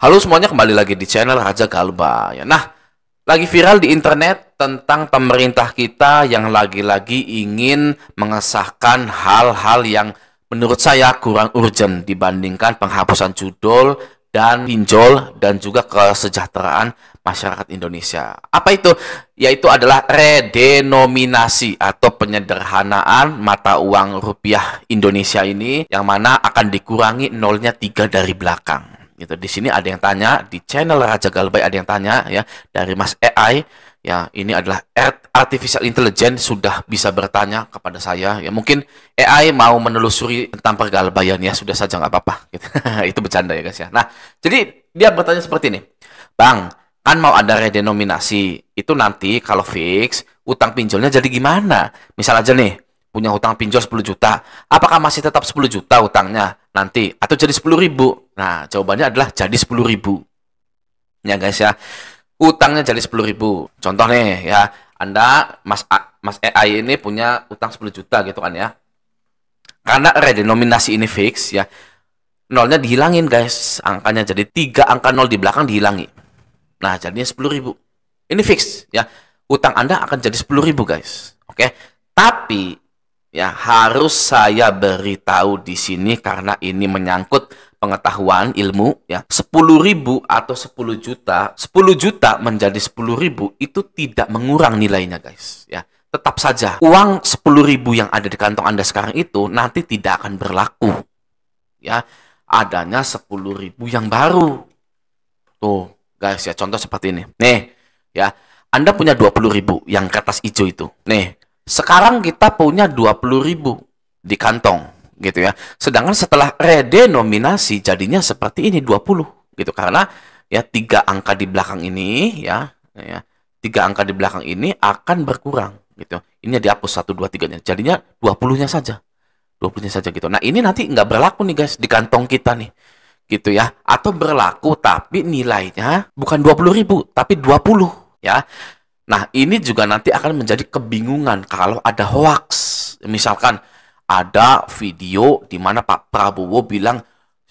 Halo semuanya, kembali lagi di channel Raja Galba ya. Nah, lagi viral di internet tentang pemerintah kita yang lagi-lagi ingin mengesahkan hal-hal yang menurut saya kurang urgent dibandingkan penghapusan judul dan pinjol dan juga kesejahteraan masyarakat Indonesia. Apa itu? Yaitu adalah redenominasi atau penyederhanaan mata uang rupiah Indonesia ini, yang mana akan dikurangi nolnya 3 dari belakang. Gitu. Di sini ada yang tanya, di channel Raja Galbay ada yang tanya ya, dari Mas AI ya, ini adalah artificial intelligence sudah bisa bertanya kepada saya ya. Mungkin AI mau menelusuri tentang pergalbayan ya, sudah saja nggak apa-apa gitu. Itu bercanda ya guys ya. Nah, jadi dia bertanya seperti ini, Bang, kan mau ada redenominasi, itu nanti kalau fix utang pinjolnya jadi gimana? Misal aja nih punya hutang pinjol 10 juta, apakah masih tetap 10 juta hutangnya nanti atau jadi 10.000? Nah, jawabannya adalah jadi 10.000. Ya guys ya. Utangnya jadi 10.000. Contoh nih ya, Anda Mas AI ini punya utang 10 juta gitu kan ya. Karena redenominasi ini fix ya, nolnya dihilangin guys. Angkanya jadi 3 angka nol di belakang dihilangi. Nah, jadinya 10.000. Ini fix ya. Utang Anda akan jadi 10.000 guys. Oke. Tapi ya, harus saya beritahu di sini karena ini menyangkut pengetahuan ilmu ya. 10.000 atau 10 juta, 10 juta menjadi 10.000 itu tidak mengurang nilainya guys ya. Tetap saja uang 10.000 yang ada di kantong Anda sekarang itu nanti tidak akan berlaku ya. Adanya 10.000 yang baru. Tuh guys ya, contoh seperti ini. Nih ya, Anda punya 20.000 yang kertas hijau itu. Nih, sekarang kita punya 20.000 di kantong gitu ya. Sedangkan setelah redenominasi jadinya seperti ini 20 gitu, karena ya 3 angka di belakang ini ya, 3 angka di belakang ini akan berkurang gitu. Ini dihapus 1 2 3-nya. Jadinya 20-nya saja. 20-nya saja gitu. Nah, ini nanti nggak berlaku nih guys di kantong kita nih. Gitu ya. Atau berlaku tapi nilainya bukan 20.000 tapi 20 ya. Nah, ini juga nanti akan menjadi kebingungan kalau ada hoax. Misalkan ada video di mana Pak Prabowo bilang,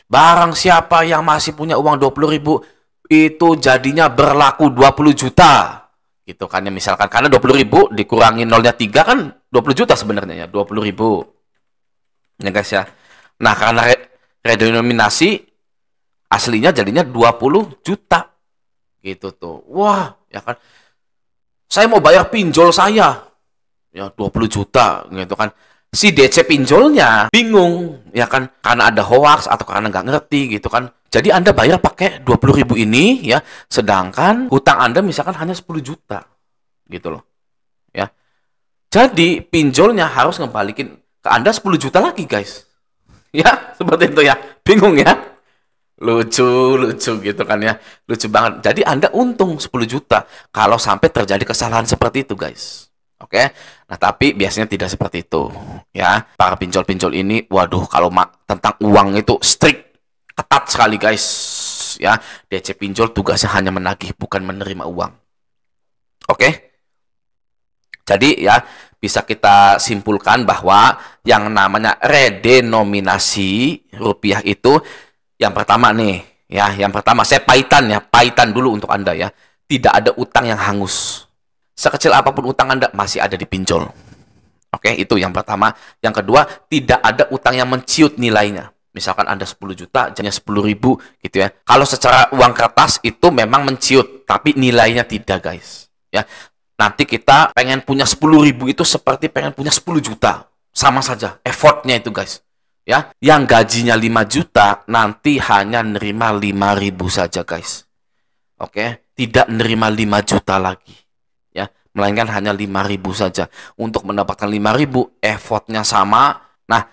barang siapa yang masih punya uang 20.000 itu jadinya berlaku 20 juta. Gitu kan ya, misalkan karena 20.000 dikurangi nolnya 3 kan 20 juta sebenarnya ya, 20.000. Ya guys ya. Nah, karena redenominasi aslinya jadinya 20 juta. Gitu tuh. Wah, ya kan. Saya mau bayar pinjol saya ya 20 juta gitu kan. Si DC pinjolnya bingung ya kan, karena ada hoax atau karena nggak ngerti gitu kan. Jadi Anda bayar pakai 20.000 ini ya, sedangkan hutang Anda misalkan hanya 10 juta gitu loh ya. Jadi pinjolnya harus ngembalikin ke Anda 10 juta lagi guys ya, seperti itu ya. Bingung ya. Lucu gitu kan ya, lucu banget. Jadi Anda untung 10 juta kalau sampai terjadi kesalahan seperti itu guys. Oke. Nah, tapi biasanya tidak seperti itu ya. Para pinjol-pinjol ini, waduh, kalau tentang uang itu strict, ketat sekali guys ya. DC pinjol tugasnya hanya menagih, bukan menerima uang. Oke. Jadi ya, bisa kita simpulkan bahwa yang namanya redenominasi rupiah itu, yang pertama nih, ya, yang pertama saya pahitan dulu untuk Anda ya. Tidak ada utang yang hangus. Sekecil apapun utang Anda masih ada di pinjol. Oke, itu yang pertama. Yang kedua, tidak ada utang yang menciut nilainya. Misalkan Anda 10 juta, jadinya 10.000 gitu ya. Kalau secara uang kertas itu memang menciut, tapi nilainya tidak guys. Ya, nanti kita pengen punya 10.000 itu seperti pengen punya 10 juta. Sama saja, effortnya itu guys. Ya, yang gajinya 5 juta nanti hanya nerima 5.000 saja guys. Oke, tidak nerima 5 juta lagi. Ya, melainkan hanya 5.000 saja. Untuk mendapatkan 5.000 effortnya sama. Nah,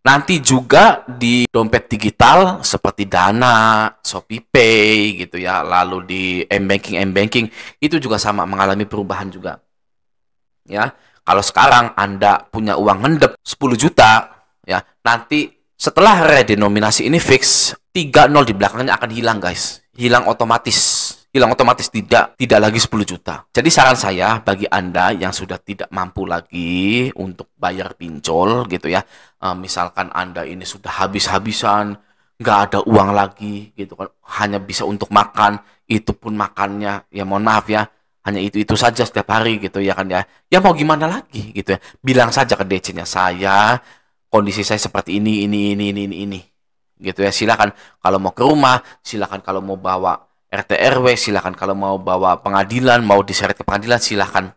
nanti juga di dompet digital seperti Dana, ShopeePay gitu ya, lalu di m-banking itu juga sama mengalami perubahan juga. Ya, kalau sekarang Anda punya uang ngendep 10 juta ya, nanti setelah redenominasi ini fix, 3 nol di belakangnya akan hilang guys. Hilang otomatis. Tidak lagi 10 juta. Jadi saran saya bagi Anda yang sudah tidak mampu lagi untuk bayar pinjol gitu ya. Misalkan Anda ini sudah habis-habisan nggak ada uang lagi gitu kan, hanya bisa untuk makan, itu pun makannya ya mohon maaf ya, hanya itu saja setiap hari gitu ya kan ya. Ya mau gimana lagi gitu ya. Bilang saja ke DC-nya, saya kondisi saya seperti ini gitu ya. Silakan kalau mau ke rumah, silakan kalau mau bawa RT RW, silakan kalau mau bawa pengadilan, mau diseret ke pengadilan, silakan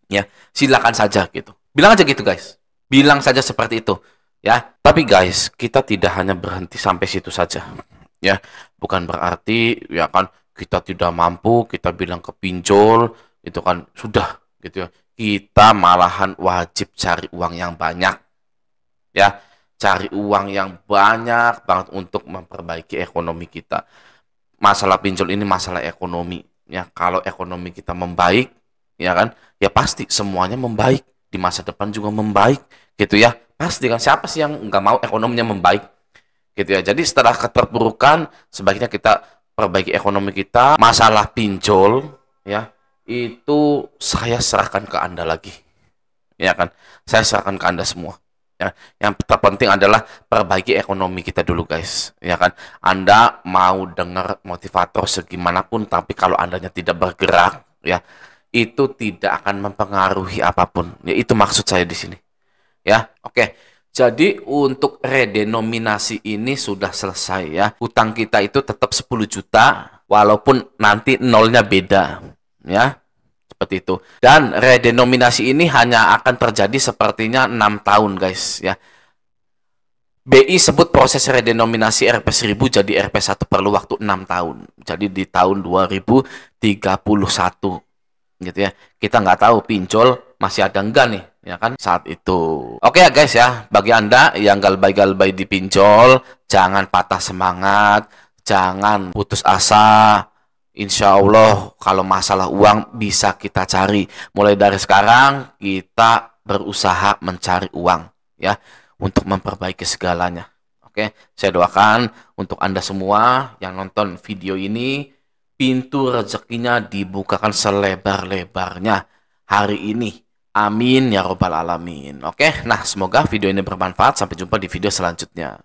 ya, silakan saja gitu. Bilang aja gitu guys, bilang saja seperti itu ya. Tapi guys, kita tidak hanya berhenti sampai situ saja ya. Bukan berarti ya kan kita tidak mampu, kita bilang ke pinjol itu kan sudah gitu ya. Kita malahan wajib cari uang yang banyak ya, cari uang yang banyak banget untuk memperbaiki ekonomi kita. Masalah pinjol ini masalah ekonomi ya. Kalau ekonomi kita membaik ya kan, ya pasti semuanya membaik, di masa depan juga membaik gitu ya. Pasti kan, siapa sih yang nggak mau ekonominya membaik gitu ya. Jadi setelah keterpurukan, sebaiknya kita perbaiki ekonomi kita. Masalah pinjol ya, itu saya serahkan ke Anda lagi ya kan, saya serahkan ke Anda semua ya. Yang terpenting adalah perbaiki ekonomi kita dulu guys ya kan. Anda mau dengar motivator segimanapun, tapi kalau Andanya tidak bergerak ya, itu tidak akan mempengaruhi apapun ya. Itu maksud saya di sini ya. Oke, jadi untuk redenominasi ini sudah selesai ya. Hutang kita itu tetap 10 juta walaupun nanti nolnya beda ya, seperti itu. Dan redenominasi ini hanya akan terjadi sepertinya 6 tahun guys ya. BI sebut proses redenominasi Rp1000 jadi Rp1 perlu waktu 6 tahun. Jadi di tahun 2031 gitu ya. Kita nggak tahu pinjol masih ada enggak nih ya kan saat itu. Oke ya guys ya, bagi Anda yang galbay-galbay di pinjol, jangan patah semangat, jangan putus asa. Insya Allah kalau masalah uang bisa kita cari. Mulai dari sekarang kita berusaha mencari uang ya, untuk memperbaiki segalanya. Oke, saya doakan untuk Anda semua yang nonton video ini, pintu rezekinya dibukakan selebar-lebarnya hari ini. Amin ya robbal alamin. Oke, nah semoga video ini bermanfaat. Sampai jumpa di video selanjutnya.